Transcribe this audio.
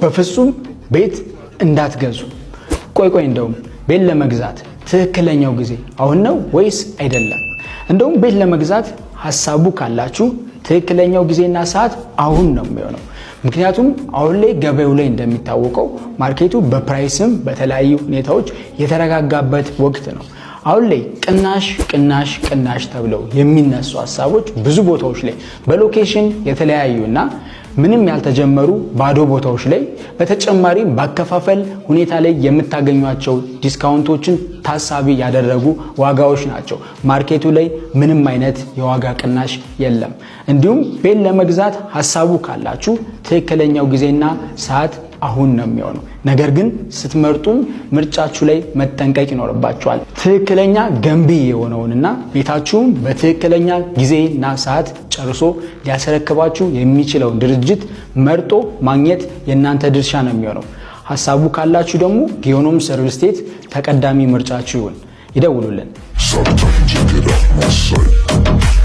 በፍጹም ቤት እንዳትገዙ። ቆይ እንደውም ቤት ለመግዛት ትክክለኛው ጊዜ አሁን ነው ወይስ አይደለም? እንደውም ቤት ለመግዛት ሐሳቡ ካላችሁ ትክክለኛው ጊዜና ሰዓት አሁን ነው የሚሆነው። ምክንያቱም አሁን ላይ ገበያው ላይ እንደሚታወቀው ማርኬቱ በፕራይስም በተለያዩ ሁኔታዎች የተረጋጋበት ወቅት ነው። አሁን ላይ ቅናሽ ተብለው የሚነሱ ሐሳቦች ብዙ ቦታዎች ላይ በሎኬሽን የተለያዩና ምንም ያልተጀመሩ ባዶ ቦታዎች ላይ በተጨማሪ ባከፋፈል ሁኔታ ላይ የምታገኟቸው ዲስካውንቶችን ታሳቢ ያደረጉ ዋጋዎች ናቸው። ማርኬቱ ላይ ምንም አይነት የዋጋ ቅናሽ የለም። እንዲሁም ቤት ለመግዛት ሐሳቡ ካላችሁ ትክክለኛው ጊዜና ሰዓት አሁን ነው የሚሆነው። ነገር ግን ስትመርጡም ምርጫችሁ ላይ መጠንቀቅ ይኖርባችኋል። ትክክለኛ ገንቢ የሆነውንና ቤታችሁም በትክክለኛ ጊዜና ሰዓት ጨርሶ ሊያስረክባችሁ የሚችለውን ድርጅት መርጦ ማግኘት የእናንተ ድርሻ ነው የሚሆነው። ሐሳቡ ካላችሁ ደግሞ ጊዮኖምስ ሪል ስቴት ተቀዳሚ ምርጫችሁ ይሁን። ይደውሉልን።